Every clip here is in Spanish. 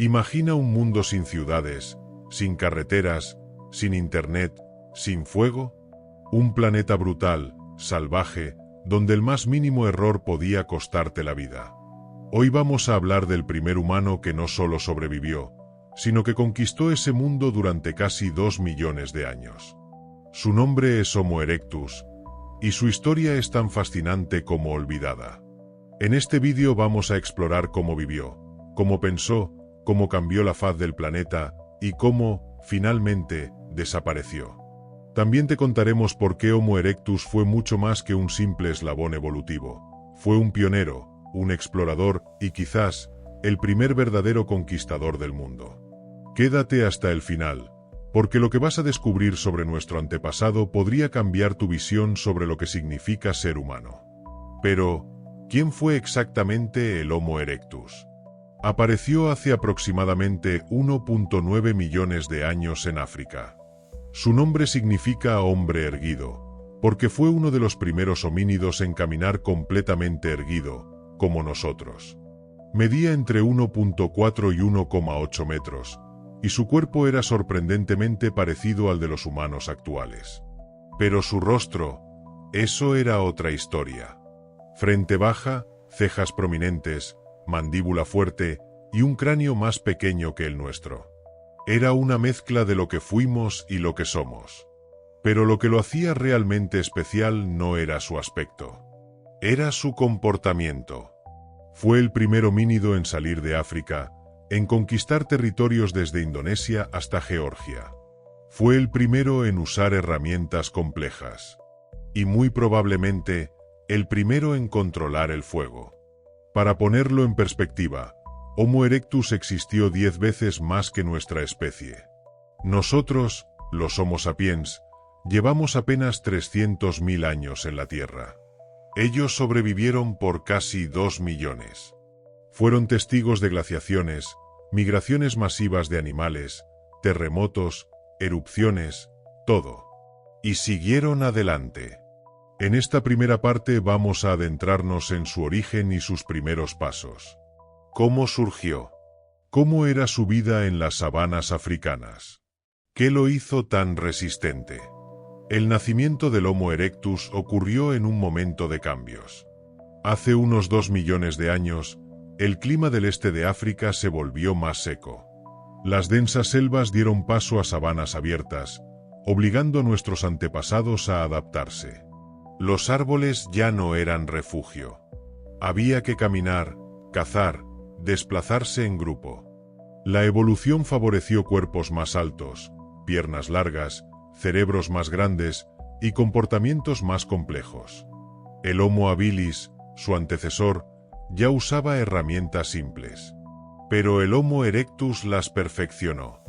Imagina un mundo sin ciudades, sin carreteras, sin internet, sin fuego. Un planeta brutal, salvaje, donde el más mínimo error podía costarte la vida. Hoy vamos a hablar del primer humano que no solo sobrevivió, sino que conquistó ese mundo durante casi 2 millones de años. Su nombre es Homo erectus, y su historia es tan fascinante como olvidada. En este vídeo vamos a explorar cómo vivió, cómo pensó, cómo cambió la faz del planeta y cómo, finalmente, desapareció. También te contaremos por qué Homo erectus fue mucho más que un simple eslabón evolutivo. Fue un pionero, un explorador y quizás el primer verdadero conquistador del mundo. Quédate hasta el final, porque lo que vas a descubrir sobre nuestro antepasado podría cambiar tu visión sobre lo que significa ser humano. Pero, ¿quién fue exactamente el Homo erectus? Apareció hace aproximadamente 1.9 millones de años en África. Su nombre significa hombre erguido, porque fue uno de los primeros homínidos en caminar completamente erguido, como nosotros. Medía entre 1.4 y 1,8 metros, y su cuerpo era sorprendentemente parecido al de los humanos actuales. Pero su rostro, eso era otra historia. Frente baja, cejas prominentes, mandíbula fuerte y un cráneo más pequeño que el nuestro. Era una mezcla de lo que fuimos y lo que somos. Pero lo que lo hacía realmente especial no era su aspecto. Era su comportamiento. Fue el primer homínido en salir de África, en conquistar territorios desde Indonesia hasta Georgia. Fue el primero en usar herramientas complejas. Y muy probablemente, el primero en controlar el fuego. Para ponerlo en perspectiva, Homo erectus existió 10 veces más que nuestra especie. Nosotros, los Homo sapiens, llevamos apenas 300.000 años en la Tierra. Ellos sobrevivieron por casi 2 millones. Fueron testigos de glaciaciones, migraciones masivas de animales, terremotos, erupciones, todo. Y siguieron adelante. En esta primera parte vamos a adentrarnos en su origen y sus primeros pasos. ¿Cómo surgió? ¿Cómo era su vida en las sabanas africanas? ¿Qué lo hizo tan resistente? El nacimiento del Homo erectus ocurrió en un momento de cambios. Hace unos 2 millones de años, el clima del este de África se volvió más seco. Las densas selvas dieron paso a sabanas abiertas, obligando a nuestros antepasados a adaptarse. Los árboles ya no eran refugio. Había que caminar, cazar, desplazarse en grupo. La evolución favoreció cuerpos más altos, piernas largas, cerebros más grandes y comportamientos más complejos. El Homo habilis, su antecesor, ya usaba herramientas simples. Pero el Homo erectus las perfeccionó.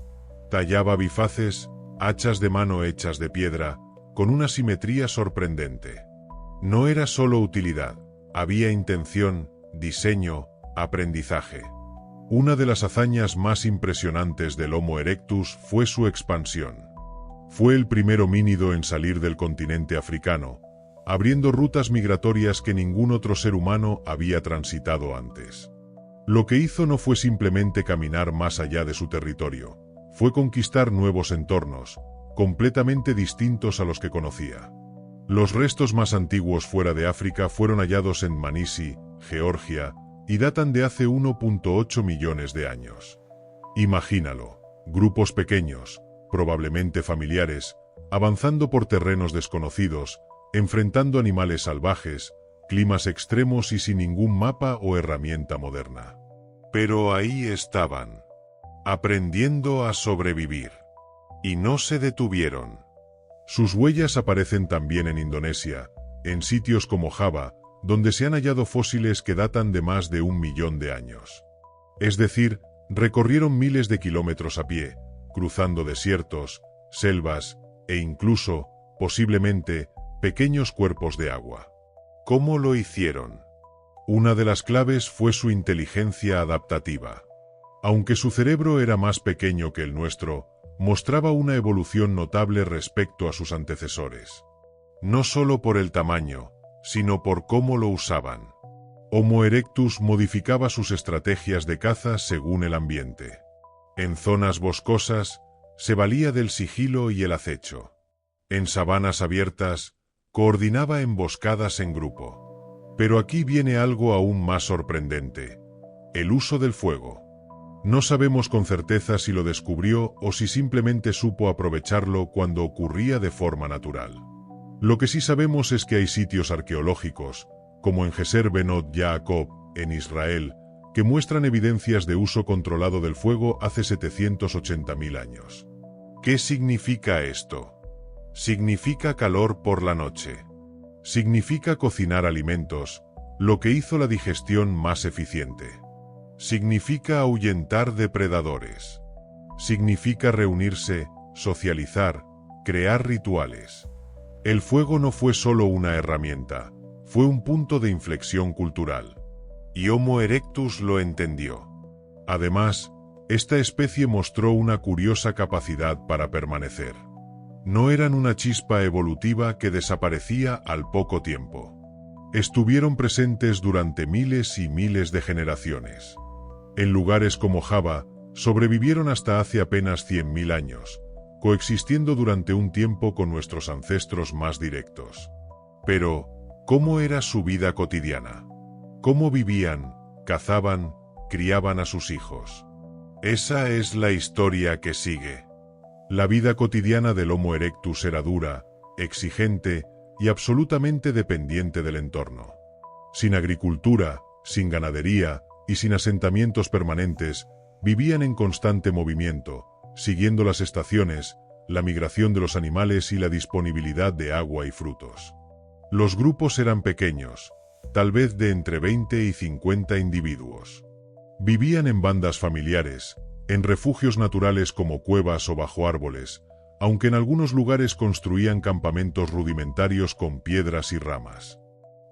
Tallaba bifaces, hachas de mano hechas de piedra, con una simetría sorprendente. No era solo utilidad, había intención, diseño, aprendizaje. Una de las hazañas más impresionantes del Homo erectus fue su expansión. Fue el primer homínido en salir del continente africano, abriendo rutas migratorias que ningún otro ser humano había transitado antes. Lo que hizo no fue simplemente caminar más allá de su territorio, fue conquistar nuevos entornos, completamente distintos a los que conocía. Los restos más antiguos fuera de África fueron hallados en Manisi, Georgia, y datan de hace 1.8 millones de años. Imagínalo, grupos pequeños, probablemente familiares, avanzando por terrenos desconocidos, enfrentando animales salvajes, climas extremos y sin ningún mapa o herramienta moderna. Pero ahí estaban, aprendiendo a sobrevivir. Y no se detuvieron. Sus huellas aparecen también en Indonesia, en sitios como Java, donde se han hallado fósiles que datan de más de 1 millón de años. Es decir, recorrieron miles de kilómetros a pie, cruzando desiertos, selvas, e incluso, posiblemente, pequeños cuerpos de agua. ¿Cómo lo hicieron? Una de las claves fue su inteligencia adaptativa. Aunque su cerebro era más pequeño que el nuestro, mostraba una evolución notable respecto a sus antecesores. No solo por el tamaño, sino por cómo lo usaban. Homo erectus modificaba sus estrategias de caza según el ambiente. En zonas boscosas, se valía del sigilo y el acecho. En sabanas abiertas, coordinaba emboscadas en grupo. Pero aquí viene algo aún más sorprendente: el uso del fuego. No sabemos con certeza si lo descubrió o si simplemente supo aprovecharlo cuando ocurría de forma natural. Lo que sí sabemos es que hay sitios arqueológicos, como en Geser Benot Yaakov, en Israel, que muestran evidencias de uso controlado del fuego hace 780.000 años. ¿Qué significa esto? Significa calor por la noche. Significa cocinar alimentos, lo que hizo la digestión más eficiente. Significa ahuyentar depredadores. Significa reunirse, socializar, crear rituales. El fuego no fue solo una herramienta, fue un punto de inflexión cultural. Y Homo erectus lo entendió. Además, esta especie mostró una curiosa capacidad para permanecer. No eran una chispa evolutiva que desaparecía al poco tiempo. Estuvieron presentes durante miles y miles de generaciones. En lugares como Java, sobrevivieron hasta hace apenas 100.000 años, coexistiendo durante un tiempo con nuestros ancestros más directos. Pero, ¿cómo era su vida cotidiana? ¿Cómo vivían, cazaban, criaban a sus hijos? Esa es la historia que sigue. La vida cotidiana del Homo erectus era dura, exigente y absolutamente dependiente del entorno. Sin agricultura, sin ganadería y sin asentamientos permanentes, vivían en constante movimiento, siguiendo las estaciones, la migración de los animales y la disponibilidad de agua y frutos. Los grupos eran pequeños, tal vez de entre 20 y 50 individuos. Vivían en bandas familiares, en refugios naturales como cuevas o bajo árboles, aunque en algunos lugares construían campamentos rudimentarios con piedras y ramas.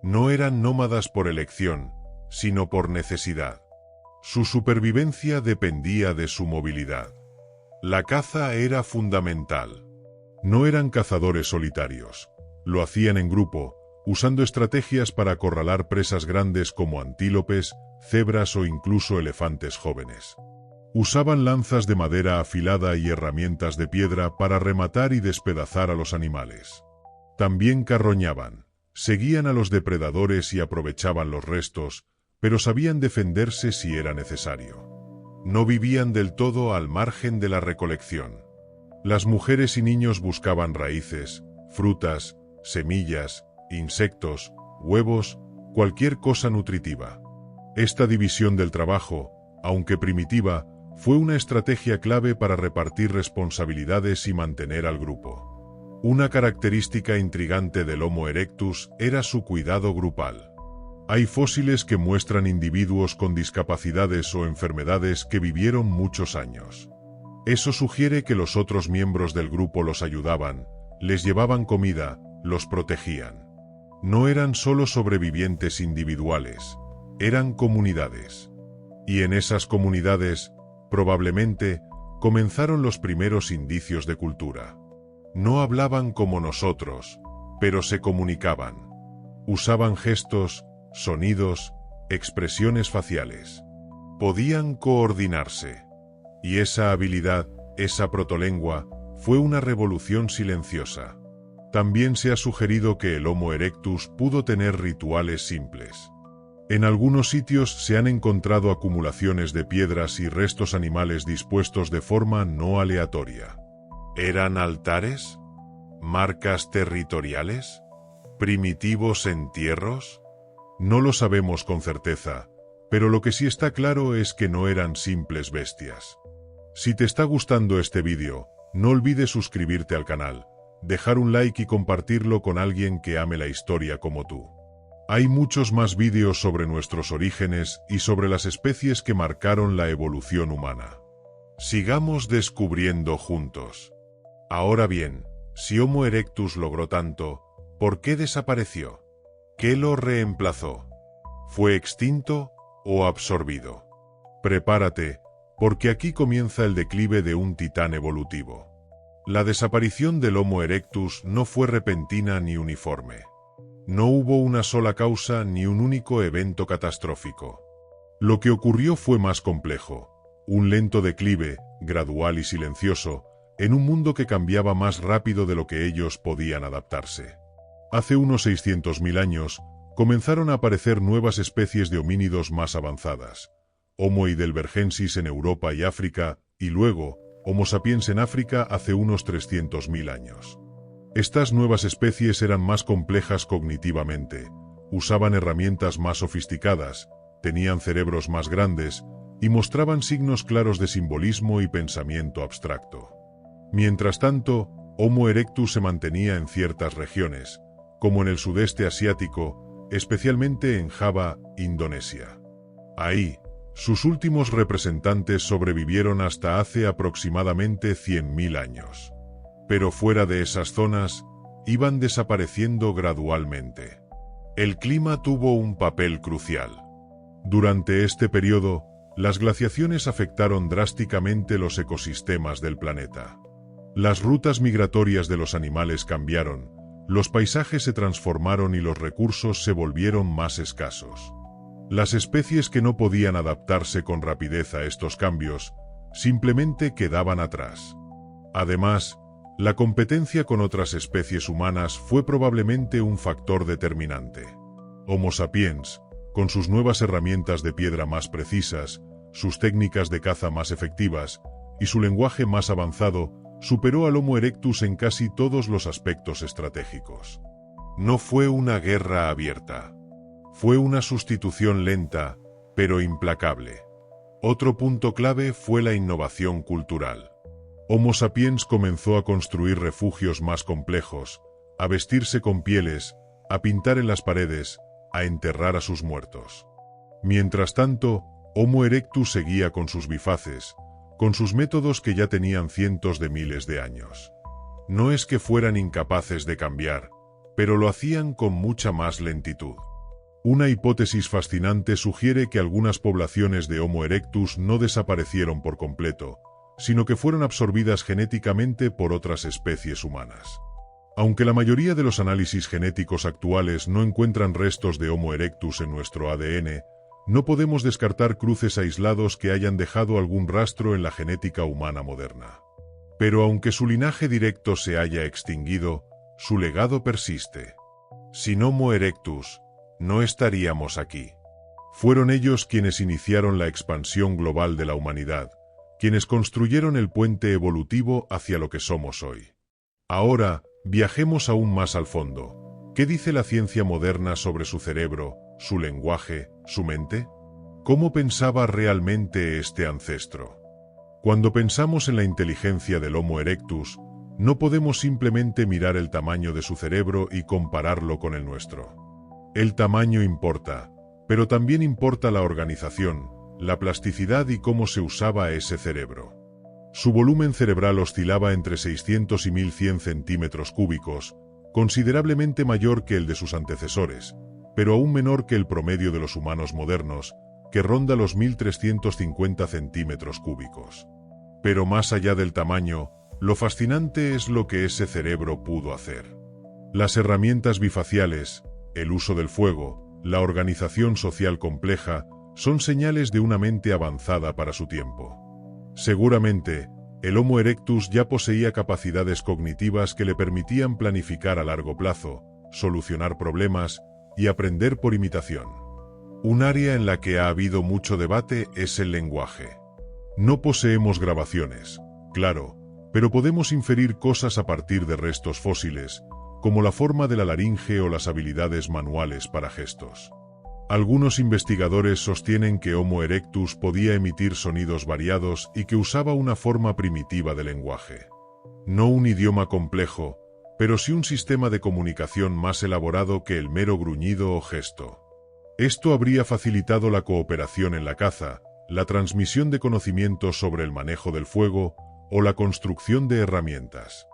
No eran nómadas por elección, sino por necesidad. Su supervivencia dependía de su movilidad. La caza era fundamental. No eran cazadores solitarios. Lo hacían en grupo, usando estrategias para acorralar presas grandes como antílopes, cebras o incluso elefantes jóvenes. Usaban lanzas de madera afilada y herramientas de piedra para rematar y despedazar a los animales. También carroñaban, seguían a los depredadores y aprovechaban los restos, pero sabían defenderse si era necesario. No vivían del todo al margen de la recolección. Las mujeres y niños buscaban raíces, frutas, semillas, insectos, huevos, cualquier cosa nutritiva. Esta división del trabajo, aunque primitiva, fue una estrategia clave para repartir responsabilidades y mantener al grupo. Una característica intrigante del Homo erectus era su cuidado grupal. Hay fósiles que muestran individuos con discapacidades o enfermedades que vivieron muchos años. Eso sugiere que los otros miembros del grupo los ayudaban, les llevaban comida, los protegían. No eran solo sobrevivientes individuales, eran comunidades. Y en esas comunidades, probablemente, comenzaron los primeros indicios de cultura. No hablaban como nosotros, pero se comunicaban. Usaban gestos, sonidos, expresiones faciales. Podían coordinarse. Y esa habilidad, esa protolengua, fue una revolución silenciosa. También se ha sugerido que el Homo erectus pudo tener rituales simples. En algunos sitios se han encontrado acumulaciones de piedras y restos animales dispuestos de forma no aleatoria. ¿Eran altares? ¿Marcas territoriales? ¿Primitivos entierros? No lo sabemos con certeza, pero lo que sí está claro es que no eran simples bestias. Si te está gustando este vídeo, no olvides suscribirte al canal, dejar un like y compartirlo con alguien que ame la historia como tú. Hay muchos más vídeos sobre nuestros orígenes y sobre las especies que marcaron la evolución humana. Sigamos descubriendo juntos. Ahora bien, si Homo erectus logró tanto, ¿por qué desapareció? ¿Qué lo reemplazó? ¿Fue extinto o absorbido? Prepárate, porque aquí comienza el declive de un titán evolutivo. La desaparición del Homo erectus no fue repentina ni uniforme. No hubo una sola causa ni un único evento catastrófico. Lo que ocurrió fue más complejo, un lento declive, gradual y silencioso, en un mundo que cambiaba más rápido de lo que ellos podían adaptarse. Hace unos 600.000 años, comenzaron a aparecer nuevas especies de homínidos más avanzadas, Homo heidelbergensis en Europa y África, y luego, Homo sapiens en África hace unos 300.000 años. Estas nuevas especies eran más complejas cognitivamente, usaban herramientas más sofisticadas, tenían cerebros más grandes, y mostraban signos claros de simbolismo y pensamiento abstracto. Mientras tanto, Homo erectus se mantenía en ciertas regiones, como en el sudeste asiático, especialmente en Java, Indonesia. Ahí, sus últimos representantes sobrevivieron hasta hace aproximadamente 100.000 años. Pero fuera de esas zonas, iban desapareciendo gradualmente. El clima tuvo un papel crucial. Durante este periodo, las glaciaciones afectaron drásticamente los ecosistemas del planeta. Las rutas migratorias de los animales cambiaron, los paisajes se transformaron y los recursos se volvieron más escasos. Las especies que no podían adaptarse con rapidez a estos cambios, simplemente quedaban atrás. Además, la competencia con otras especies humanas fue probablemente un factor determinante. Homo sapiens, con sus nuevas herramientas de piedra más precisas, sus técnicas de caza más efectivas y su lenguaje más avanzado, superó al Homo erectus en casi todos los aspectos estratégicos. No fue una guerra abierta. Fue una sustitución lenta, pero implacable. Otro punto clave fue la innovación cultural. Homo sapiens comenzó a construir refugios más complejos, a vestirse con pieles, a pintar en las paredes, a enterrar a sus muertos. Mientras tanto, Homo erectus seguía con sus bifaces, con sus métodos que ya tenían cientos de miles de años. No es que fueran incapaces de cambiar, pero lo hacían con mucha más lentitud. Una hipótesis fascinante sugiere que algunas poblaciones de Homo erectus no desaparecieron por completo, sino que fueron absorbidas genéticamente por otras especies humanas. Aunque la mayoría de los análisis genéticos actuales no encuentran restos de Homo erectus en nuestro ADN, no podemos descartar cruces aislados que hayan dejado algún rastro en la genética humana moderna. Pero aunque su linaje directo se haya extinguido, su legado persiste. Sin Homo erectus, no estaríamos aquí. Fueron ellos quienes iniciaron la expansión global de la humanidad, quienes construyeron el puente evolutivo hacia lo que somos hoy. Ahora, viajemos aún más al fondo. ¿Qué dice la ciencia moderna sobre su cerebro, su lenguaje, su mente? ¿Cómo pensaba realmente este ancestro? Cuando pensamos en la inteligencia del Homo erectus, no podemos simplemente mirar el tamaño de su cerebro y compararlo con el nuestro. El tamaño importa, pero también importa la organización, la plasticidad y cómo se usaba ese cerebro. Su volumen cerebral oscilaba entre 600 y 1100 centímetros cúbicos, considerablemente mayor que el de sus antecesores, pero aún menor que el promedio de los humanos modernos, que ronda los 1350 centímetros cúbicos. Pero más allá del tamaño, lo fascinante es lo que ese cerebro pudo hacer. Las herramientas bifaciales, el uso del fuego, la organización social compleja, son señales de una mente avanzada para su tiempo. Seguramente, el Homo erectus ya poseía capacidades cognitivas que le permitían planificar a largo plazo, solucionar problemas y aprender por imitación. Un área en la que ha habido mucho debate es el lenguaje. No poseemos grabaciones, claro, pero podemos inferir cosas a partir de restos fósiles, como la forma de la laringe o las habilidades manuales para gestos. Algunos investigadores sostienen que Homo erectus podía emitir sonidos variados y que usaba una forma primitiva de lenguaje. No un idioma complejo, pero sí un sistema de comunicación más elaborado que el mero gruñido o gesto. Esto habría facilitado la cooperación en la caza, la transmisión de conocimientos sobre el manejo del fuego o la construcción de herramientas.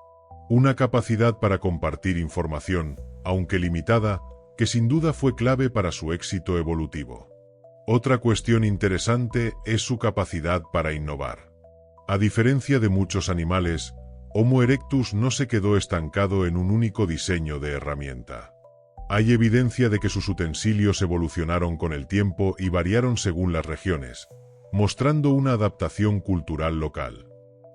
Una capacidad para compartir información, aunque limitada, que sin duda fue clave para su éxito evolutivo. Otra cuestión interesante es su capacidad para innovar. A diferencia de muchos animales, Homo erectus no se quedó estancado en un único diseño de herramienta. Hay evidencia de que sus utensilios evolucionaron con el tiempo y variaron según las regiones, mostrando una adaptación cultural local.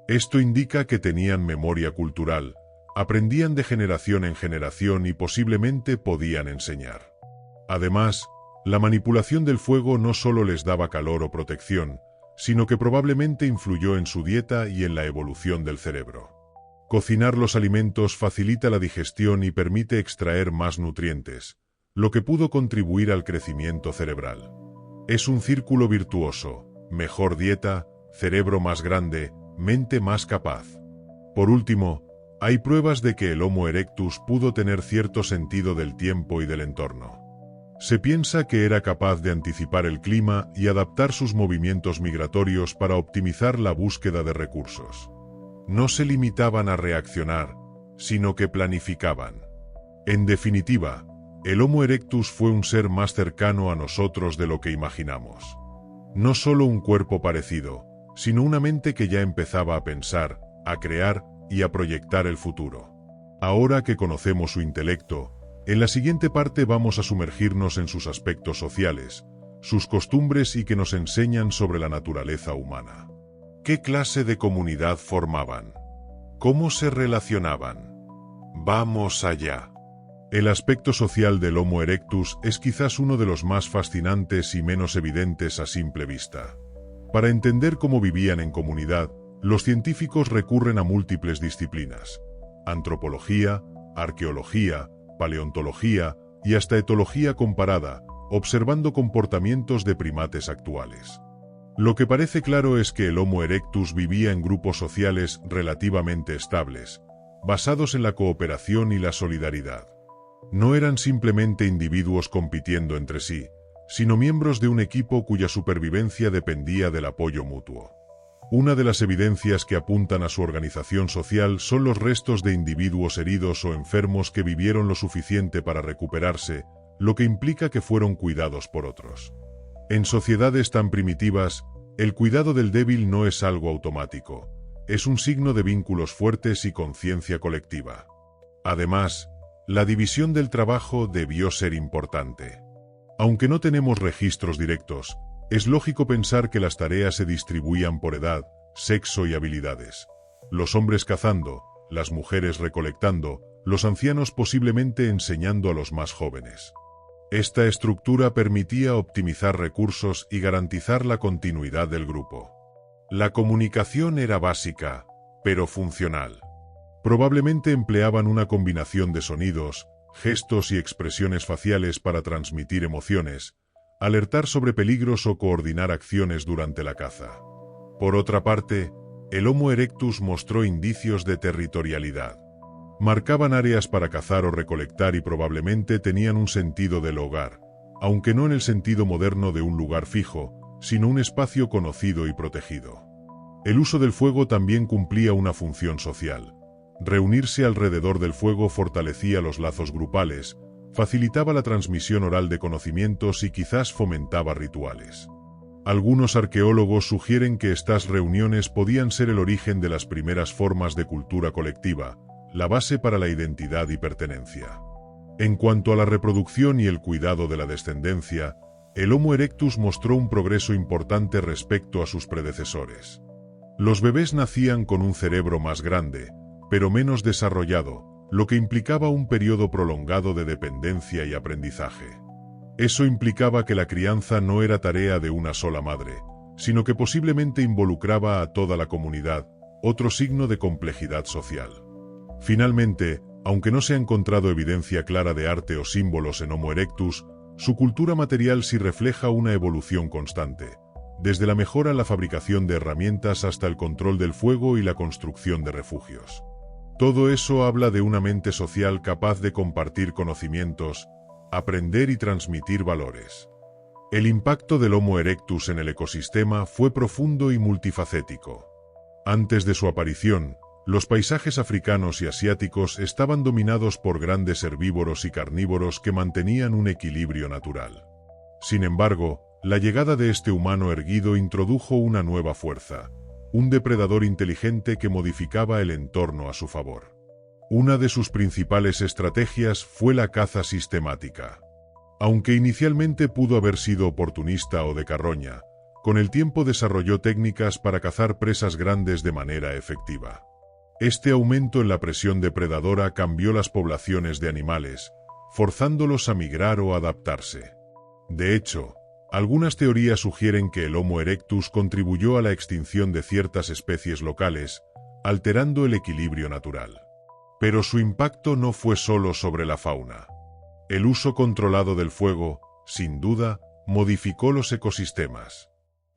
Esto indica que tenían memoria cultural, aprendían de generación en generación y posiblemente podían enseñar. Además, la manipulación del fuego no solo les daba calor o protección, sino que probablemente influyó en su dieta y en la evolución del cerebro. Cocinar los alimentos facilita la digestión y permite extraer más nutrientes, lo que pudo contribuir al crecimiento cerebral. Es un círculo virtuoso: mejor dieta, cerebro más grande, mente más capaz. Por último, hay pruebas de que el Homo erectus pudo tener cierto sentido del tiempo y del entorno. Se piensa que era capaz de anticipar el clima y adaptar sus movimientos migratorios para optimizar la búsqueda de recursos. No se limitaban a reaccionar, sino que planificaban. En definitiva, el Homo erectus fue un ser más cercano a nosotros de lo que imaginamos. No solo un cuerpo parecido, sino una mente que ya empezaba a pensar, a crear y a proyectar el futuro. Ahora que conocemos su intelecto, en la siguiente parte vamos a sumergirnos en sus aspectos sociales, sus costumbres y que nos enseñan sobre la naturaleza humana. ¿Qué clase de comunidad formaban? ¿Cómo se relacionaban? Vamos allá. El aspecto social del Homo erectus es quizás uno de los más fascinantes y menos evidentes a simple vista. Para entender cómo vivían en comunidad, los científicos recurren a múltiples disciplinas: antropología, arqueología, paleontología y hasta etología comparada, observando comportamientos de primates actuales. Lo que parece claro es que el Homo erectus vivía en grupos sociales relativamente estables, basados en la cooperación y la solidaridad. No eran simplemente individuos compitiendo entre sí, sino miembros de un equipo cuya supervivencia dependía del apoyo mutuo. Una de las evidencias que apuntan a su organización social son los restos de individuos heridos o enfermos que vivieron lo suficiente para recuperarse, lo que implica que fueron cuidados por otros. En sociedades tan primitivas, el cuidado del débil no es algo automático, es un signo de vínculos fuertes y conciencia colectiva. Además, la división del trabajo debió ser importante. Aunque no tenemos registros directos, es lógico pensar que las tareas se distribuían por edad, sexo y habilidades. Los hombres cazando, las mujeres recolectando, los ancianos posiblemente enseñando a los más jóvenes. Esta estructura permitía optimizar recursos y garantizar la continuidad del grupo. La comunicación era básica, pero funcional. Probablemente empleaban una combinación de sonidos, gestos y expresiones faciales para transmitir emociones, alertar sobre peligros o coordinar acciones durante la caza. Por otra parte, el Homo erectus mostró indicios de territorialidad. Marcaban áreas para cazar o recolectar y probablemente tenían un sentido del hogar, aunque no en el sentido moderno de un lugar fijo, sino un espacio conocido y protegido. El uso del fuego también cumplía una función social. Reunirse alrededor del fuego fortalecía los lazos grupales, facilitaba la transmisión oral de conocimientos y quizás fomentaba rituales. Algunos arqueólogos sugieren que estas reuniones podían ser el origen de las primeras formas de cultura colectiva, la base para la identidad y pertenencia. En cuanto a la reproducción y el cuidado de la descendencia, el Homo erectus mostró un progreso importante respecto a sus predecesores. Los bebés nacían con un cerebro más grande, pero menos desarrollado, lo que implicaba un periodo prolongado de dependencia y aprendizaje. Eso implicaba que la crianza no era tarea de una sola madre, sino que posiblemente involucraba a toda la comunidad, otro signo de complejidad social. Finalmente, aunque no se ha encontrado evidencia clara de arte o símbolos en Homo erectus, su cultura material sí refleja una evolución constante, desde la mejora en la fabricación de herramientas hasta el control del fuego y la construcción de refugios. Todo eso habla de una mente social capaz de compartir conocimientos, aprender y transmitir valores. El impacto del Homo erectus en el ecosistema fue profundo y multifacético. Antes de su aparición, los paisajes africanos y asiáticos estaban dominados por grandes herbívoros y carnívoros que mantenían un equilibrio natural. Sin embargo, la llegada de este humano erguido introdujo una nueva fuerza, un depredador inteligente que modificaba el entorno a su favor. Una de sus principales estrategias fue la caza sistemática. Aunque inicialmente pudo haber sido oportunista o de carroña, con el tiempo desarrolló técnicas para cazar presas grandes de manera efectiva. Este aumento en la presión depredadora cambió las poblaciones de animales, forzándolos a migrar o adaptarse. De hecho, algunas teorías sugieren que el Homo erectus contribuyó a la extinción de ciertas especies locales, alterando el equilibrio natural. Pero su impacto no fue solo sobre la fauna. El uso controlado del fuego, sin duda, modificó los ecosistemas.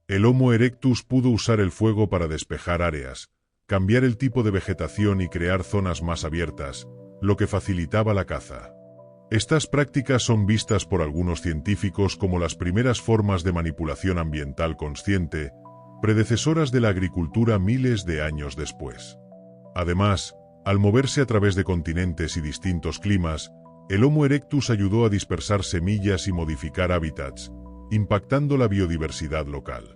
El Homo erectus pudo usar el fuego para despejar áreas, cambiar el tipo de vegetación y crear zonas más abiertas, lo que facilitaba la caza. Estas prácticas son vistas por algunos científicos como las primeras formas de manipulación ambiental consciente, predecesoras de la agricultura miles de años después. Además, al moverse a través de continentes y distintos climas, el Homo erectus ayudó a dispersar semillas y modificar hábitats, impactando la biodiversidad local.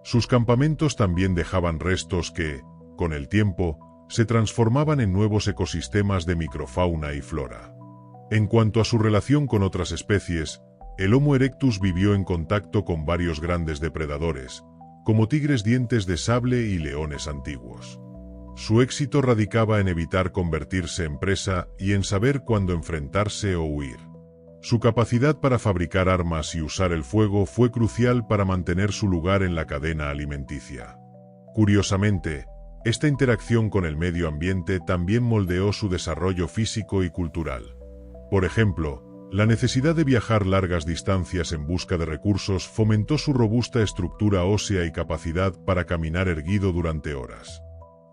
Sus campamentos también dejaban restos que, con el tiempo, se transformaban en nuevos ecosistemas de microfauna y flora. En cuanto a su relación con otras especies, el Homo erectus vivió en contacto con varios grandes depredadores, como tigres dientes de sable y leones antiguos. Su éxito radicaba en evitar convertirse en presa y en saber cuándo enfrentarse o huir. Su capacidad para fabricar armas y usar el fuego fue crucial para mantener su lugar en la cadena alimenticia. Curiosamente, esta interacción con el medio ambiente también moldeó su desarrollo físico y cultural. Por ejemplo, la necesidad de viajar largas distancias en busca de recursos fomentó su robusta estructura ósea y capacidad para caminar erguido durante horas.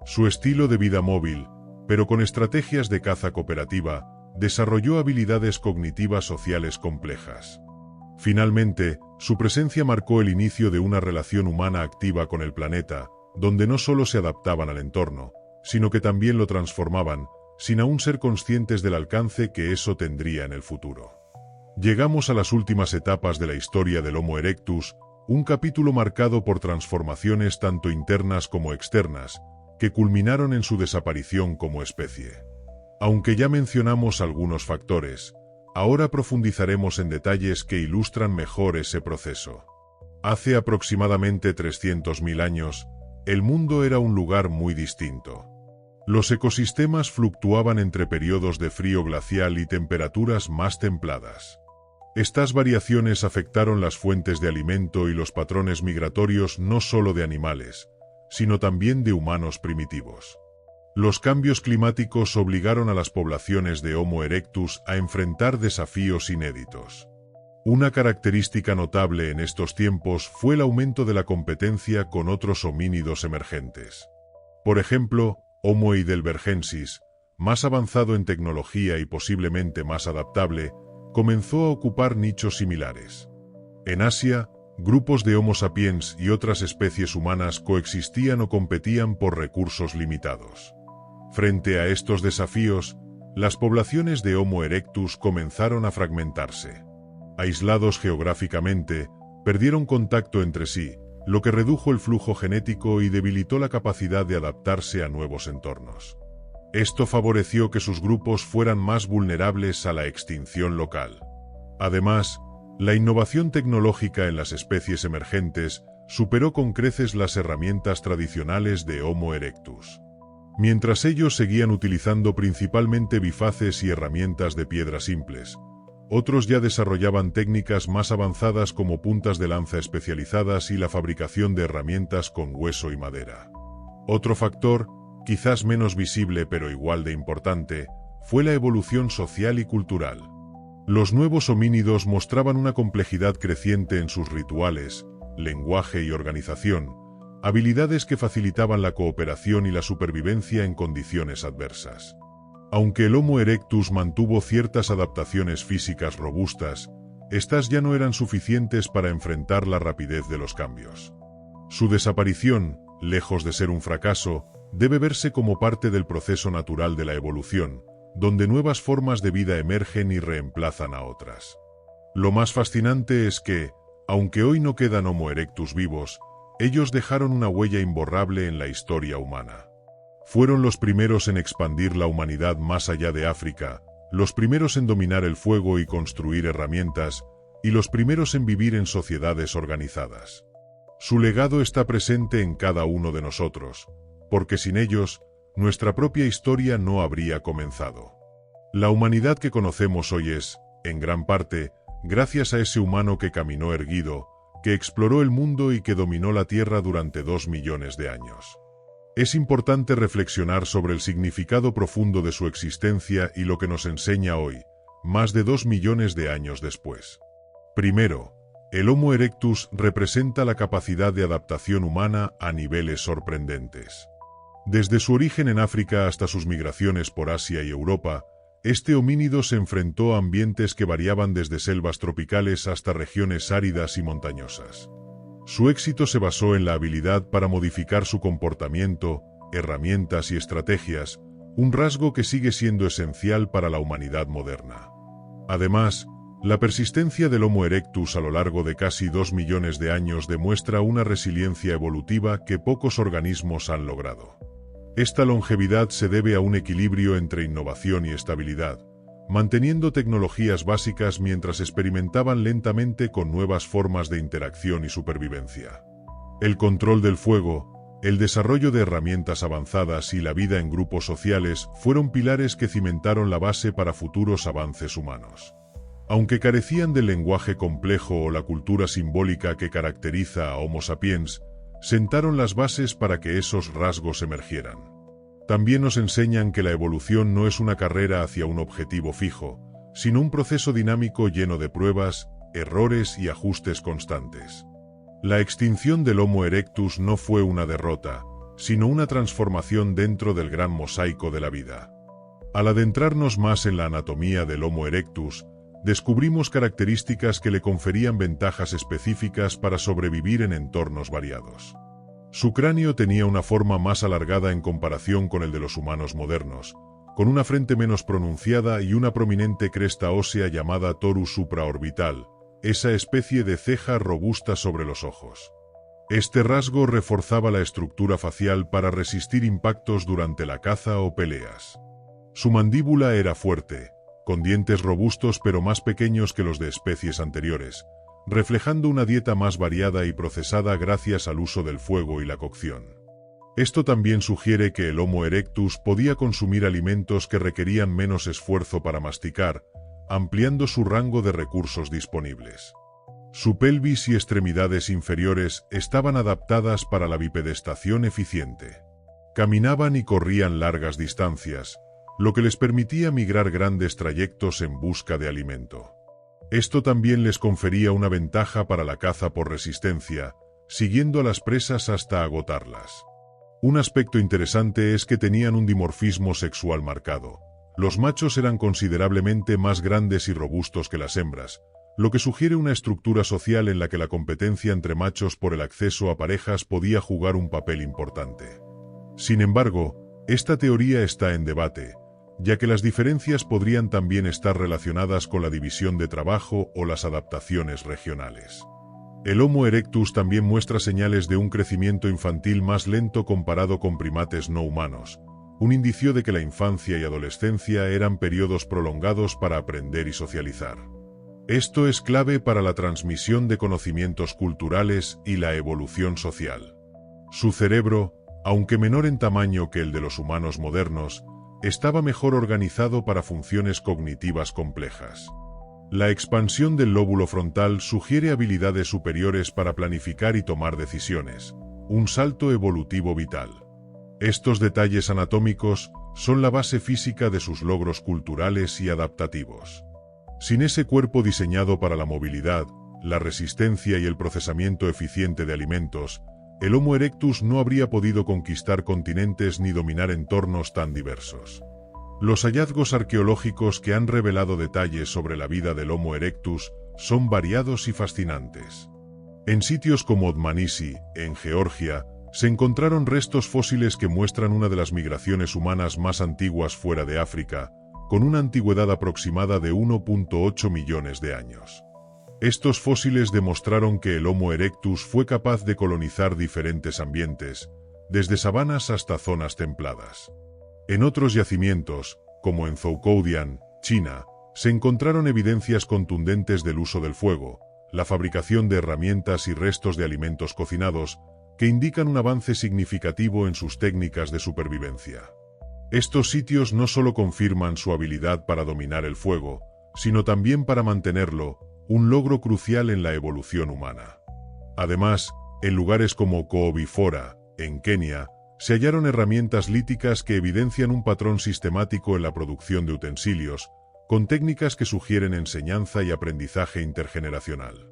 Su estilo de vida móvil, pero con estrategias de caza cooperativa, desarrolló habilidades cognitivas sociales complejas. Finalmente, su presencia marcó el inicio de una relación humana activa con el planeta, donde no solo se adaptaban al entorno, sino que también lo transformaban, sin aún ser conscientes del alcance que eso tendría en el futuro. Llegamos a las últimas etapas de la historia del Homo erectus, un capítulo marcado por transformaciones tanto internas como externas, que culminaron en su desaparición como especie. Aunque ya mencionamos algunos factores, ahora profundizaremos en detalles que ilustran mejor ese proceso. Hace aproximadamente 300.000 años, el mundo era un lugar muy distinto. Los ecosistemas fluctuaban entre periodos de frío glacial y temperaturas más templadas. Estas variaciones afectaron las fuentes de alimento y los patrones migratorios no solo de animales, sino también de humanos primitivos. Los cambios climáticos obligaron a las poblaciones de Homo erectus a enfrentar desafíos inéditos. Una característica notable en estos tiempos fue el aumento de la competencia con otros homínidos emergentes. Por ejemplo, Homo heidelbergensis, más avanzado en tecnología y posiblemente más adaptable, comenzó a ocupar nichos similares. En Asia, grupos de Homo sapiens y otras especies humanas coexistían o competían por recursos limitados. Frente a estos desafíos, las poblaciones de Homo erectus comenzaron a fragmentarse. Aislados geográficamente, perdieron contacto entre sí, lo que redujo el flujo genético y debilitó la capacidad de adaptarse a nuevos entornos. Esto favoreció que sus grupos fueran más vulnerables a la extinción local. Además, la innovación tecnológica en las especies emergentes superó con creces las herramientas tradicionales de Homo erectus. Mientras ellos seguían utilizando principalmente bifaces y herramientas de piedra simples, otros ya desarrollaban técnicas más avanzadas como puntas de lanza especializadas y la fabricación de herramientas con hueso y madera. Otro factor, quizás menos visible pero igual de importante, fue la evolución social y cultural. Los nuevos homínidos mostraban una complejidad creciente en sus rituales, lenguaje y organización, habilidades que facilitaban la cooperación y la supervivencia en condiciones adversas. Aunque el Homo erectus mantuvo ciertas adaptaciones físicas robustas, estas ya no eran suficientes para enfrentar la rapidez de los cambios. Su desaparición, lejos de ser un fracaso, debe verse como parte del proceso natural de la evolución, donde nuevas formas de vida emergen y reemplazan a otras. Lo más fascinante es que, aunque hoy no quedan Homo erectus vivos, ellos dejaron una huella imborrable en la historia humana. Fueron los primeros en expandir la humanidad más allá de África, los primeros en dominar el fuego y construir herramientas, y los primeros en vivir en sociedades organizadas. Su legado está presente en cada uno de nosotros, porque sin ellos, nuestra propia historia no habría comenzado. La humanidad que conocemos hoy es, en gran parte, gracias a ese humano que caminó erguido, que exploró el mundo y que dominó la Tierra durante 2 millones de años. Es importante reflexionar sobre el significado profundo de su existencia y lo que nos enseña hoy, más de 2 millones de años después. Primero, el Homo erectus representa la capacidad de adaptación humana a niveles sorprendentes. Desde su origen en África hasta sus migraciones por Asia y Europa, este homínido se enfrentó a ambientes que variaban desde selvas tropicales hasta regiones áridas y montañosas. Su éxito se basó en la habilidad para modificar su comportamiento, herramientas y estrategias, un rasgo que sigue siendo esencial para la humanidad moderna. Además, la persistencia del Homo erectus a lo largo de casi 2 millones de años demuestra una resiliencia evolutiva que pocos organismos han logrado. Esta longevidad se debe a un equilibrio entre innovación y estabilidad, manteniendo tecnologías básicas mientras experimentaban lentamente con nuevas formas de interacción y supervivencia. El control del fuego, el desarrollo de herramientas avanzadas y la vida en grupos sociales fueron pilares que cimentaron la base para futuros avances humanos. Aunque carecían del lenguaje complejo o la cultura simbólica que caracteriza a Homo sapiens, sentaron las bases para que esos rasgos emergieran. También nos enseñan que la evolución no es una carrera hacia un objetivo fijo, sino un proceso dinámico lleno de pruebas, errores y ajustes constantes. La extinción del Homo erectus no fue una derrota, sino una transformación dentro del gran mosaico de la vida. Al adentrarnos más en la anatomía del Homo erectus, descubrimos características que le conferían ventajas específicas para sobrevivir en entornos variados. Su cráneo tenía una forma más alargada en comparación con el de los humanos modernos, con una frente menos pronunciada y una prominente cresta ósea llamada torus supraorbital, esa especie de ceja robusta sobre los ojos. Este rasgo reforzaba la estructura facial para resistir impactos durante la caza o peleas. Su mandíbula era fuerte, con dientes robustos pero más pequeños que los de especies anteriores, reflejando una dieta más variada y procesada gracias al uso del fuego y la cocción. Esto también sugiere que el Homo erectus podía consumir alimentos que requerían menos esfuerzo para masticar, ampliando su rango de recursos disponibles. Su pelvis y extremidades inferiores estaban adaptadas para la bipedestación eficiente. Caminaban y corrían largas distancias, lo que les permitía migrar grandes trayectos en busca de alimento. Esto también les confería una ventaja para la caza por resistencia, siguiendo a las presas hasta agotarlas. Un aspecto interesante es que tenían un dimorfismo sexual marcado. Los machos eran considerablemente más grandes y robustos que las hembras, lo que sugiere una estructura social en la que la competencia entre machos por el acceso a parejas podía jugar un papel importante. Sin embargo, esta teoría está en debate, ya que las diferencias podrían también estar relacionadas con la división de trabajo o las adaptaciones regionales. El Homo erectus también muestra señales de un crecimiento infantil más lento comparado con primates no humanos, un indicio de que la infancia y adolescencia eran periodos prolongados para aprender y socializar. Esto es clave para la transmisión de conocimientos culturales y la evolución social. Su cerebro, aunque menor en tamaño que el de los humanos modernos, estaba mejor organizado para funciones cognitivas complejas. La expansión del lóbulo frontal sugiere habilidades superiores para planificar y tomar decisiones, un salto evolutivo vital. Estos detalles anatómicos son la base física de sus logros culturales y adaptativos. Sin ese cuerpo diseñado para la movilidad, la resistencia y el procesamiento eficiente de alimentos, el Homo erectus no habría podido conquistar continentes ni dominar entornos tan diversos. Los hallazgos arqueológicos que han revelado detalles sobre la vida del Homo erectus son variados y fascinantes. En sitios como Dmanisi, en Georgia, se encontraron restos fósiles que muestran una de las migraciones humanas más antiguas fuera de África, con una antigüedad aproximada de 1.8 millones de años. Estos fósiles demostraron que el Homo erectus fue capaz de colonizar diferentes ambientes, desde sabanas hasta zonas templadas. En otros yacimientos, como en Zhoukoudian, China, se encontraron evidencias contundentes del uso del fuego, la fabricación de herramientas y restos de alimentos cocinados, que indican un avance significativo en sus técnicas de supervivencia. Estos sitios no solo confirman su habilidad para dominar el fuego, sino también para mantenerlo, un logro crucial en la evolución humana. Además, en lugares como Koobifora, en Kenia, se hallaron herramientas líticas que evidencian un patrón sistemático en la producción de utensilios, con técnicas que sugieren enseñanza y aprendizaje intergeneracional.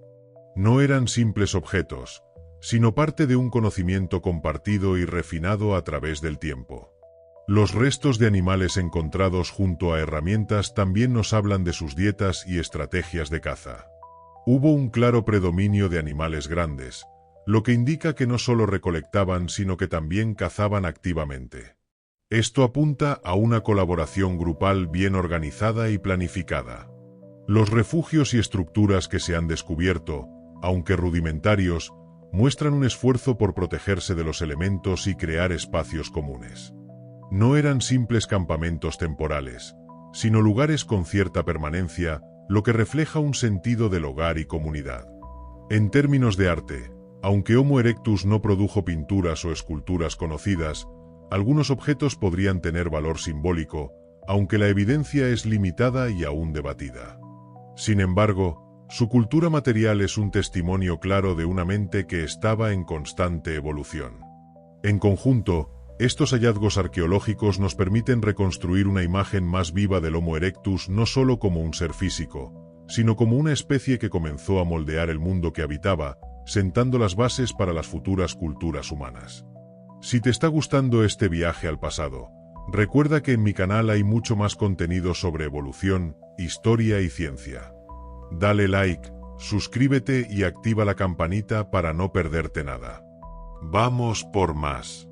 No eran simples objetos, sino parte de un conocimiento compartido y refinado a través del tiempo. Los restos de animales encontrados junto a herramientas también nos hablan de sus dietas y estrategias de caza. Hubo un claro predominio de animales grandes, lo que indica que no solo recolectaban sino que también cazaban activamente. Esto apunta a una colaboración grupal bien organizada y planificada. Los refugios y estructuras que se han descubierto, aunque rudimentarios, muestran un esfuerzo por protegerse de los elementos y crear espacios comunes. No eran simples campamentos temporales, sino lugares con cierta permanencia, lo que refleja un sentido del hogar y comunidad. En términos de arte, aunque Homo erectus no produjo pinturas o esculturas conocidas, algunos objetos podrían tener valor simbólico, aunque la evidencia es limitada y aún debatida. Sin embargo, su cultura material es un testimonio claro de una mente que estaba en constante evolución. En conjunto, estos hallazgos arqueológicos nos permiten reconstruir una imagen más viva del Homo erectus no solo como un ser físico, sino como una especie que comenzó a moldear el mundo que habitaba, sentando las bases para las futuras culturas humanas. Si te está gustando este viaje al pasado, recuerda que en mi canal hay mucho más contenido sobre evolución, historia y ciencia. Dale like, suscríbete y activa la campanita para no perderte nada. Vamos por más.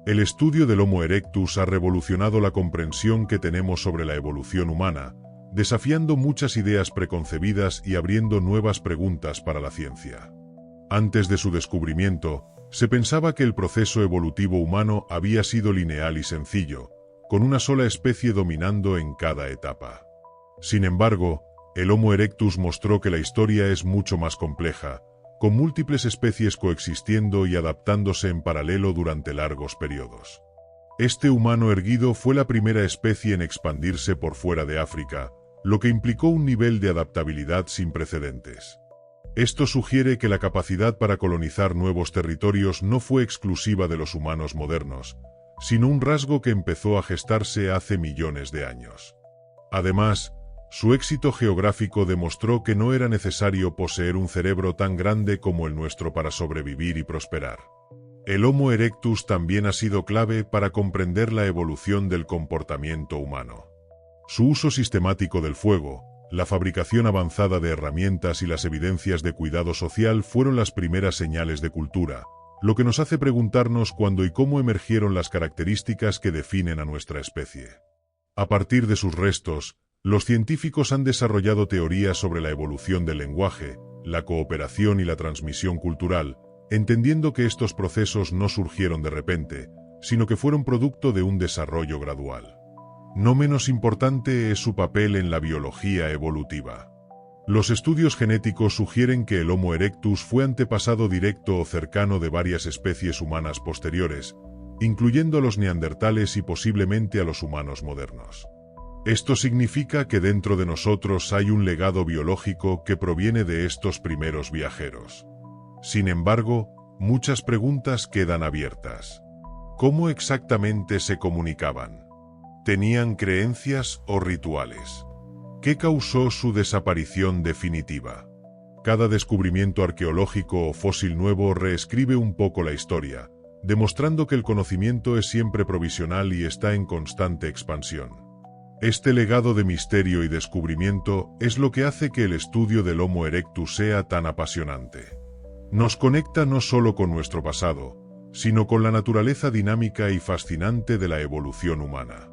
El estudio del Homo erectus ha revolucionado la comprensión que tenemos sobre la evolución humana, desafiando muchas ideas preconcebidas y abriendo nuevas preguntas para la ciencia. Antes de su descubrimiento, se pensaba que el proceso evolutivo humano había sido lineal y sencillo, con una sola especie dominando en cada etapa. Sin embargo, el Homo erectus mostró que la historia es mucho más compleja, con múltiples especies coexistiendo y adaptándose en paralelo durante largos periodos. Este humano erguido fue la primera especie en expandirse por fuera de África, lo que implicó un nivel de adaptabilidad sin precedentes. Esto sugiere que la capacidad para colonizar nuevos territorios no fue exclusiva de los humanos modernos, sino un rasgo que empezó a gestarse hace millones de años. Además, su éxito geográfico demostró que no era necesario poseer un cerebro tan grande como el nuestro para sobrevivir y prosperar. El Homo erectus también ha sido clave para comprender la evolución del comportamiento humano. Su uso sistemático del fuego, la fabricación avanzada de herramientas y las evidencias de cuidado social fueron las primeras señales de cultura, lo que nos hace preguntarnos cuándo y cómo emergieron las características que definen a nuestra especie. A partir de sus restos, los científicos han desarrollado teorías sobre la evolución del lenguaje, la cooperación y la transmisión cultural, entendiendo que estos procesos no surgieron de repente, sino que fueron producto de un desarrollo gradual. No menos importante es su papel en la biología evolutiva. Los estudios genéticos sugieren que el Homo erectus fue antepasado directo o cercano de varias especies humanas posteriores, incluyendo a los neandertales y posiblemente a los humanos modernos. Esto significa que dentro de nosotros hay un legado biológico que proviene de estos primeros viajeros. Sin embargo, muchas preguntas quedan abiertas. ¿Cómo exactamente se comunicaban? ¿Tenían creencias o rituales? ¿Qué causó su desaparición definitiva? Cada descubrimiento arqueológico o fósil nuevo reescribe un poco la historia, demostrando que el conocimiento es siempre provisional y está en constante expansión. Este legado de misterio y descubrimiento es lo que hace que el estudio del Homo erectus sea tan apasionante. Nos conecta no solo con nuestro pasado, sino con la naturaleza dinámica y fascinante de la evolución humana.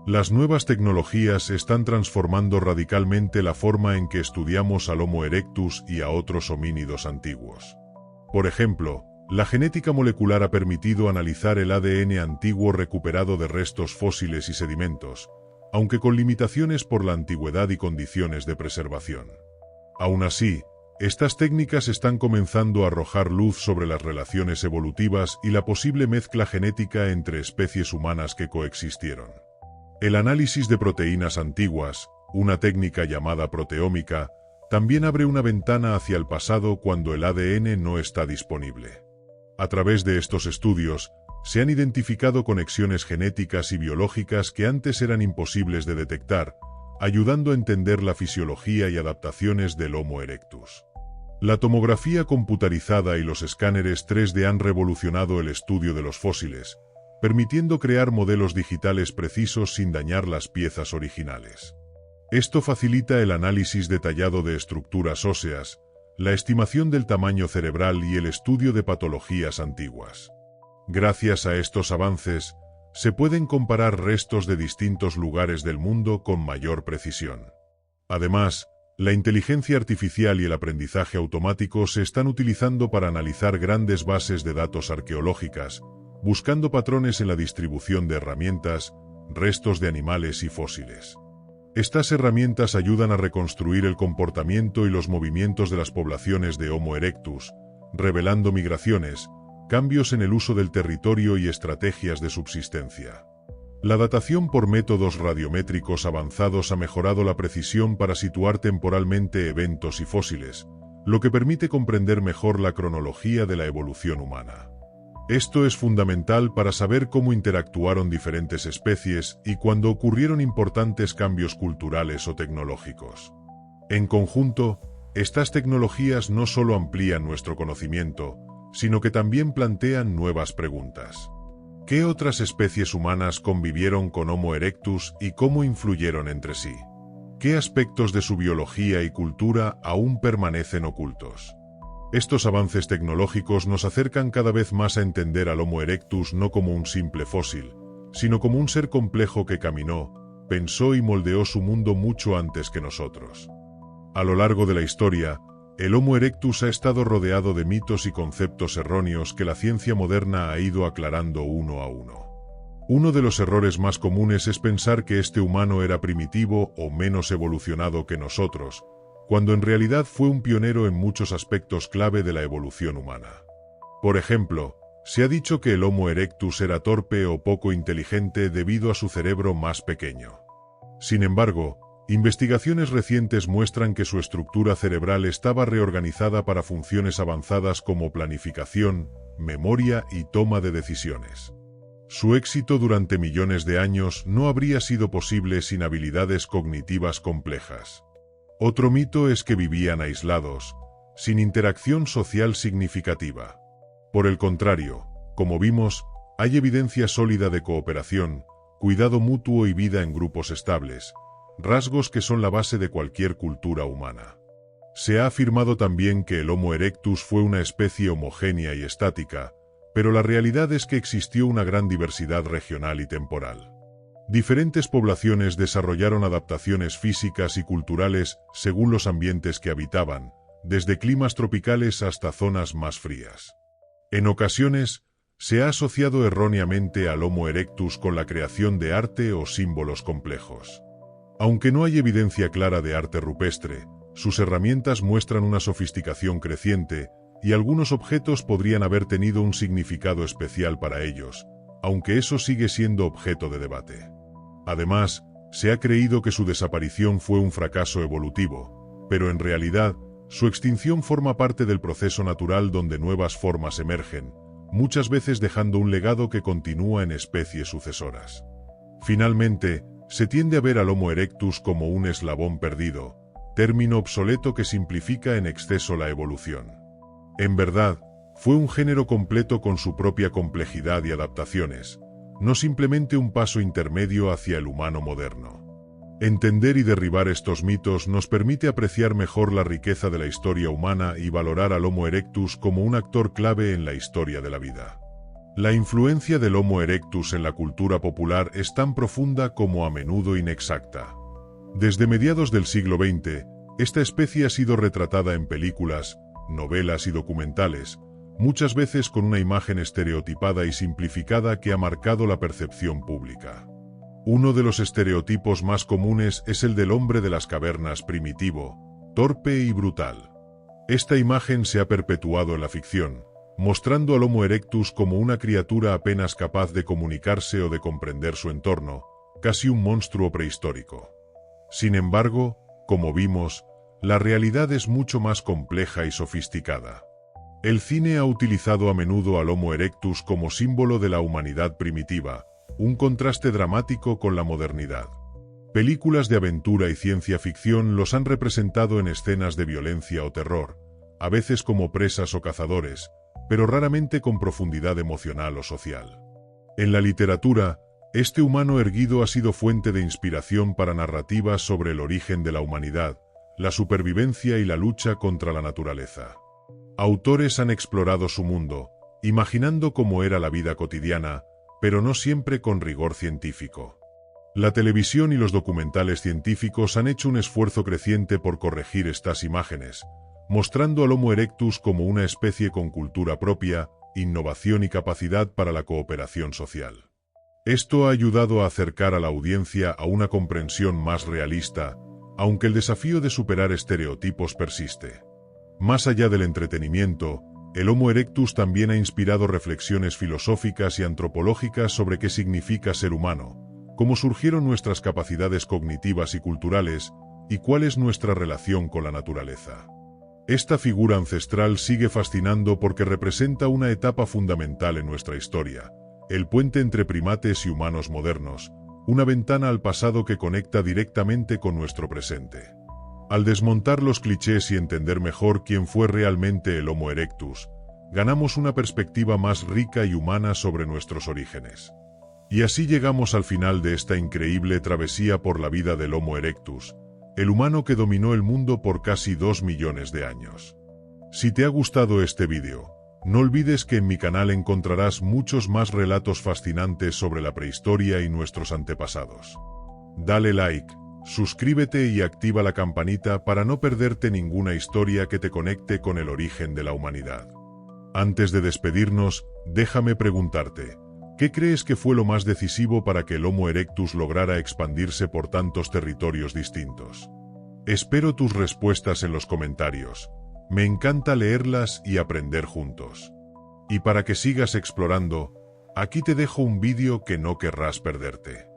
Las nuevas tecnologías están transformando radicalmente la forma en que estudiamos al Homo erectus y a otros homínidos antiguos. Por ejemplo, La genética molecular ha permitido analizar el ADN antiguo recuperado de restos fósiles y sedimentos, aunque con limitaciones por la antigüedad y condiciones de preservación. Aún así, estas técnicas están comenzando a arrojar luz sobre las relaciones evolutivas y la posible mezcla genética entre especies humanas que coexistieron. El análisis de proteínas antiguas, una técnica llamada proteómica, también abre una ventana hacia el pasado cuando el ADN no está disponible. A través de estos estudios, se han identificado conexiones genéticas y biológicas que antes eran imposibles de detectar, ayudando a entender la fisiología y adaptaciones del Homo erectus. La tomografía computarizada y los escáneres 3D han revolucionado el estudio de los fósiles, permitiendo crear modelos digitales precisos sin dañar las piezas originales. Esto facilita el análisis detallado de estructuras óseas, la estimación del tamaño cerebral y el estudio de patologías antiguas. Gracias a estos avances, se pueden comparar restos de distintos lugares del mundo con mayor precisión. Además, la inteligencia artificial y el aprendizaje automático se están utilizando para analizar grandes bases de datos arqueológicas, buscando patrones en la distribución de herramientas, restos de animales y fósiles. Estas herramientas ayudan a reconstruir el comportamiento y los movimientos de las poblaciones de Homo erectus, revelando migraciones, cambios en el uso del territorio y estrategias de subsistencia. La datación por métodos radiométricos avanzados ha mejorado la precisión para situar temporalmente eventos y fósiles, lo que permite comprender mejor la cronología de la evolución humana. Esto es fundamental para saber cómo interactuaron diferentes especies y cuándo ocurrieron importantes cambios culturales o tecnológicos. En conjunto, estas tecnologías no solo amplían nuestro conocimiento, sino que también plantean nuevas preguntas. ¿Qué otras especies humanas convivieron con Homo erectus y cómo influyeron entre sí? ¿Qué aspectos de su biología y cultura aún permanecen ocultos? Estos avances tecnológicos nos acercan cada vez más a entender al Homo erectus no como un simple fósil, sino como un ser complejo que caminó, pensó y moldeó su mundo mucho antes que nosotros. A lo largo de la historia, el Homo erectus ha estado rodeado de mitos y conceptos erróneos que la ciencia moderna ha ido aclarando uno a uno. Uno de los errores más comunes es pensar que este humano era primitivo o menos evolucionado que nosotros, cuando en realidad fue un pionero en muchos aspectos clave de la evolución humana. Por ejemplo, se ha dicho que el Homo erectus era torpe o poco inteligente debido a su cerebro más pequeño. Sin embargo, investigaciones recientes muestran que su estructura cerebral estaba reorganizada para funciones avanzadas como planificación, memoria y toma de decisiones. Su éxito durante millones de años no habría sido posible sin habilidades cognitivas complejas. Otro mito es que vivían aislados, sin interacción social significativa. Por el contrario, como vimos, hay evidencia sólida de cooperación, cuidado mutuo y vida en grupos estables, rasgos que son la base de cualquier cultura humana. Se ha afirmado también que el Homo erectus fue una especie homogénea y estática, pero la realidad es que existió una gran diversidad regional y temporal. Diferentes poblaciones desarrollaron adaptaciones físicas y culturales según los ambientes que habitaban, desde climas tropicales hasta zonas más frías. En ocasiones, se ha asociado erróneamente al Homo erectus con la creación de arte o símbolos complejos. Aunque no hay evidencia clara de arte rupestre, sus herramientas muestran una sofisticación creciente, y algunos objetos podrían haber tenido un significado especial para ellos, aunque eso sigue siendo objeto de debate. Además, se ha creído que su desaparición fue un fracaso evolutivo, pero en realidad, su extinción forma parte del proceso natural donde nuevas formas emergen, muchas veces dejando un legado que continúa en especies sucesoras. Finalmente, se tiende a ver al Homo erectus como un eslabón perdido, término obsoleto que simplifica en exceso la evolución. En verdad, fue un género completo con su propia complejidad y adaptaciones, no simplemente un paso intermedio hacia el humano moderno. Entender y derribar estos mitos nos permite apreciar mejor la riqueza de la historia humana y valorar al Homo erectus como un actor clave en la historia de la vida. La influencia del Homo erectus en la cultura popular es tan profunda como a menudo inexacta. Desde mediados del siglo XX, esta especie ha sido retratada en películas, novelas y documentales, muchas veces con una imagen estereotipada y simplificada que ha marcado la percepción pública. Uno de los estereotipos más comunes es el del hombre de las cavernas primitivo, torpe y brutal. Esta imagen se ha perpetuado en la ficción, mostrando al Homo erectus como una criatura apenas capaz de comunicarse o de comprender su entorno, casi un monstruo prehistórico. Sin embargo, como vimos, la realidad es mucho más compleja y sofisticada. El cine ha utilizado a menudo al Homo erectus como símbolo de la humanidad primitiva, un contraste dramático con la modernidad. Películas de aventura y ciencia ficción los han representado en escenas de violencia o terror, a veces como presas o cazadores, pero raramente con profundidad emocional o social. En la literatura, este humano erguido ha sido fuente de inspiración para narrativas sobre el origen de la humanidad, la supervivencia y la lucha contra la naturaleza. Autores han explorado su mundo, imaginando cómo era la vida cotidiana, pero no siempre con rigor científico. La televisión y los documentales científicos han hecho un esfuerzo creciente por corregir estas imágenes, mostrando al Homo erectus como una especie con cultura propia, innovación y capacidad para la cooperación social. Esto ha ayudado a acercar a la audiencia a una comprensión más realista, aunque el desafío de superar estereotipos persiste. Más allá del entretenimiento, el Homo erectus también ha inspirado reflexiones filosóficas y antropológicas sobre qué significa ser humano, cómo surgieron nuestras capacidades cognitivas y culturales, y cuál es nuestra relación con la naturaleza. Esta figura ancestral sigue fascinando porque representa una etapa fundamental en nuestra historia, el puente entre primates y humanos modernos, una ventana al pasado que conecta directamente con nuestro presente. Al desmontar los clichés y entender mejor quién fue realmente el Homo erectus, ganamos una perspectiva más rica y humana sobre nuestros orígenes. Y así llegamos al final de esta increíble travesía por la vida del Homo erectus, el humano que dominó el mundo por casi 2 millones de años. Si te ha gustado este vídeo, no olvides que en mi canal encontrarás muchos más relatos fascinantes sobre la prehistoria y nuestros antepasados. Dale like, suscríbete y activa la campanita para no perderte ninguna historia que te conecte con el origen de la humanidad. Antes de despedirnos, déjame preguntarte, ¿qué crees que fue lo más decisivo para que el Homo erectus lograra expandirse por tantos territorios distintos? Espero tus respuestas en los comentarios. Me encanta leerlas y aprender juntos. Y para que sigas explorando, aquí te dejo un vídeo que no querrás perderte.